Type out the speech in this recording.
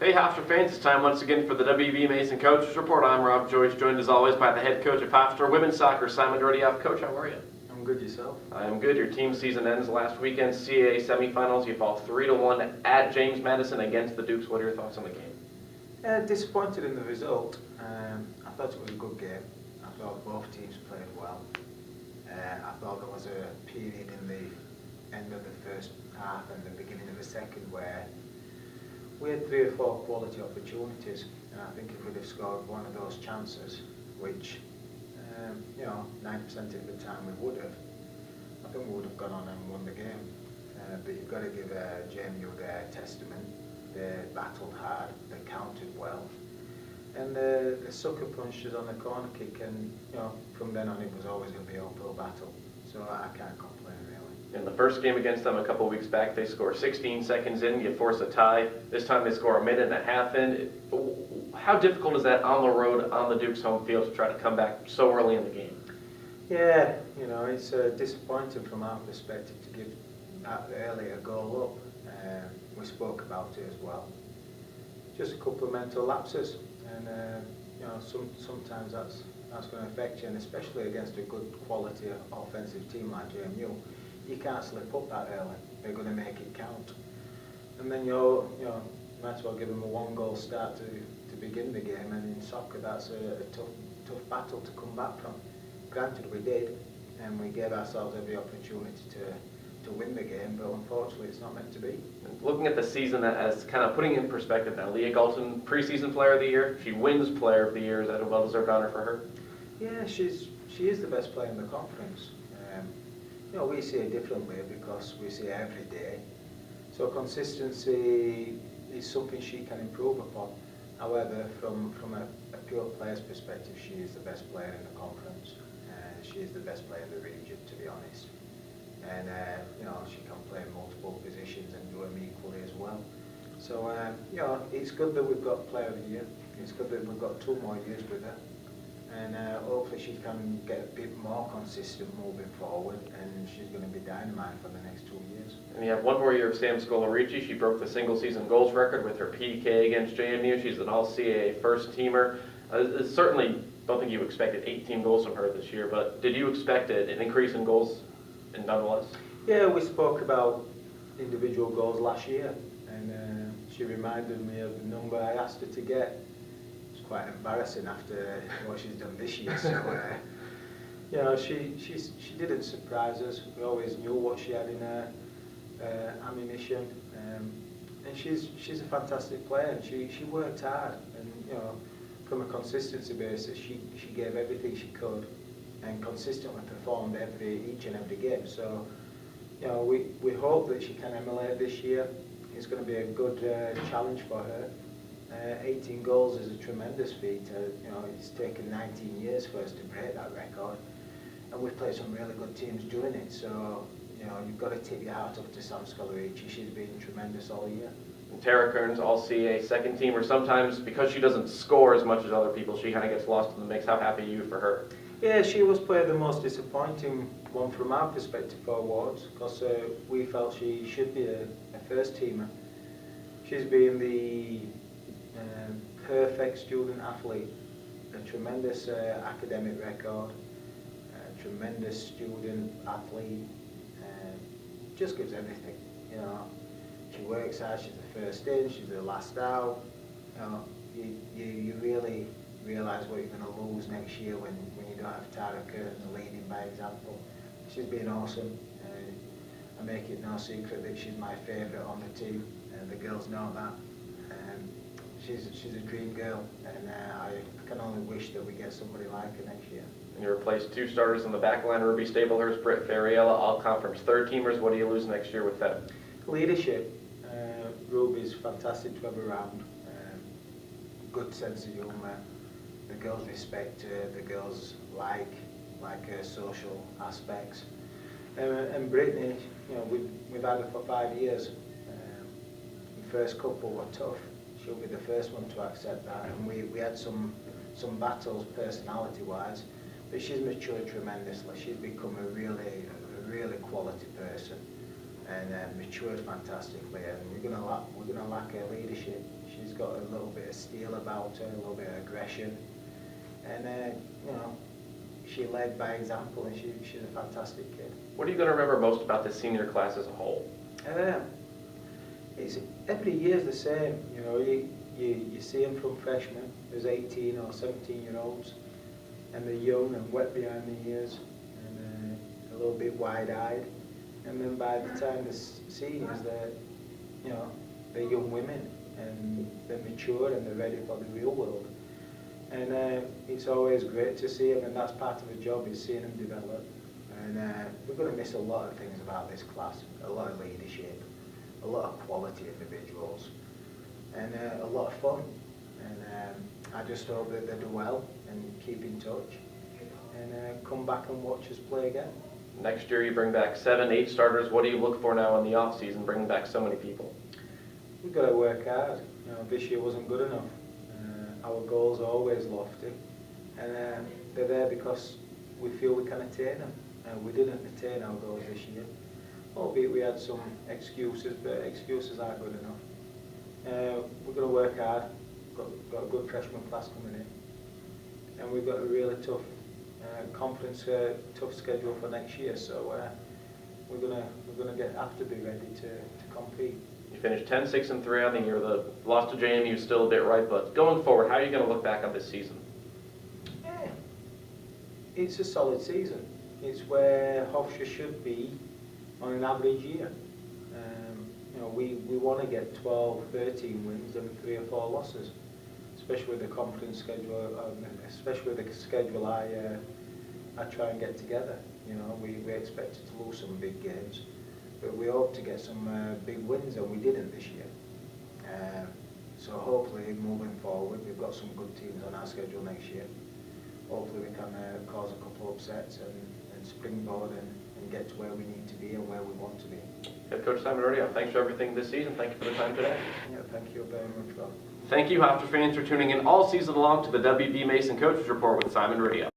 Hey Hofstra fans, it's time once again for the WB Mason Coaches Report. I'm Rob Joyce, joined as always by the head coach of Hofstra Women's Soccer, Simon Riddiough. Coach, how are you? I'm good, yourself? I am good. Your team season ends last weekend, CAA semifinals. You fall 3-1 at James Madison against the Dukes. What are your thoughts on the game? Disappointed in the result. I thought it was a good game. I thought both teams played well. I thought there was a period in the end of the first half and the beginning of the second where we had 3 or 4 quality opportunities, and I think if we'd have scored one of those chances, which 90% of the time we would have, I think we would have gone on and won the game. But you've got to give JMU their testament. They battled hard, they counted well, and the sucker punched us on the corner kick, and from then on it was always going to be an uphill battle. So I can't complain really. In the first game against them a couple weeks back, they score 16 seconds in, you force a tie. This time they score a minute and a half in. How difficult is that on the road, on the Duke's home field, to try to come back so early in the game? Yeah, it's disappointing from our perspective to give that early a goal up. We spoke about it as well. Just a couple of mental lapses, and sometimes that's going to affect you, and especially against a good quality offensive team like JMU. You can't slip up that early. They're going to make it count, and then you might as well give them a 1-goal start to begin the game. And in soccer, that's a tough battle to come back from. Granted, we did, and we gave ourselves every opportunity to win the game, but unfortunately, it's not meant to be. Looking at the season as kind of putting it in perspective now, Leah Galton, preseason player of the year. She wins player of the year. Is that a well-deserved honor for her? Yeah, she is the best player in the conference. We see it differently because we see it every day. So consistency is something she can improve upon. However, from a pure player's perspective, she is the best player in the conference. She is the best player in the region, to be honest. And she can play in multiple positions and do them equally as well. So it's good that we've got player of the year. It's good that we've got 2 more years with her. And hopefully she can get a bit more consistent moving forward, and she's going to be dynamite for the next 2 years. And you have 1 more year of Sam Scolarici. She broke the single-season goals record with her PK against JMU. She's an all-CAA first-teamer. Certainly don't think you expected 18 goals from her this year, but did you expect an increase in goals nonetheless? Yeah, we spoke about individual goals last year, and she reminded me of the number I asked her to get. Quite embarrassing after what she's done this year. So she didn't surprise us. We always knew what she had in her ammunition, and she's a fantastic player. And she worked hard, and from a consistency basis, she gave everything she could, and consistently performed each and every game. So we hope that she can emulate this year. It's going to be a good challenge for her. 18 goals is a tremendous feat. It's taken 19 years for us to break that record, and we've played some really good teams doing it. So you've got to tip your hat off to Sam Scolarici. She's been tremendous all year. And Tara Kearns, all-CAA second team, or sometimes because she doesn't score as much as other people, she kind of gets lost in the mix. How happy are you for her? Yeah, she was probably the most disappointing one from our perspective for awards, because we felt she should be a first teamer. She's been the perfect student athlete, a tremendous academic record, a tremendous student athlete, just gives everything. She works hard, she's the first in, she's the last out. You really realise what you're going to lose next year when you don't have Tara Kearns leading by example. She's been awesome. I make it no secret that she's my favourite on the team, and the girls know that. She's a dream girl, and I can only wish that we get somebody like her next year. And you replaced 2 starters on the back line, Ruby Stablehurst, Britt Ferriella, all conference third teamers. What do you lose next year with them? Leadership. Ruby's fantastic to have around. Good sense of humour. The girls respect her. The girls like her social aspects. And Brittany, we've had her for 5 years. The first couple were tough. She'll be the first one to accept that, and we had some battles personality-wise, but she's matured tremendously. She's become a really quality person, and matured fantastically. And we're gonna lack her leadership. She's got a little bit of steel about her, a little bit of aggression, and she led by example, and she's a fantastic kid. What are you going to remember most about this senior class as a whole? It's every year's the same. You see them from freshmen, there's 18 or 17-year-olds, and they're young and wet behind the ears, and a little bit wide-eyed. And then by the time the seniors, they're young women, and they're mature and they're ready for the real world. And it's always great to see them, and that's part of the job, is seeing them develop. And we're going to miss a lot of things about this class, a lot of leadership, a lot of quality individuals, and a lot of fun. And I just hope that they do well and keep in touch, and come back and watch us play again. Next year you bring back 7, 8 starters. What do you look for now in the off-season, bringing back so many people? We've got to work hard. This year wasn't good enough. Our goals are always lofty, and they're there because we feel we can attain them. We didn't attain our goals this year, albeit we had some excuses, but excuses aren't good enough. We're going to work hard. Got a good freshman class coming in, and we've got a really tough tough schedule for next year. So we're gonna have to be ready to compete. You finished 10, 6, and 3 on the year. The loss to JMU is still a bit right, but going forward, how are you going to look back on this season? Yeah, it's a solid season. It's where Hofstra should be on an average year. We want to get 12, 13 wins and 3 or 4 losses, especially with the conference schedule, especially with the schedule I try and get together. We expected to lose some big games, but we hope to get some big wins, and we didn't this year. So hopefully, moving forward, we've got some good teams on our schedule next year. Hopefully we can cause a couple of upsets and springboard and get to where we need to be and where we want to be. Head Coach Simon Riddiough, thanks for everything this season. Thank you for the time today. Yeah, thank you very much, Rob. Thank you, Hofstra fans, for tuning in all season long to the WB Mason Coaches Report with Simon Riddiough.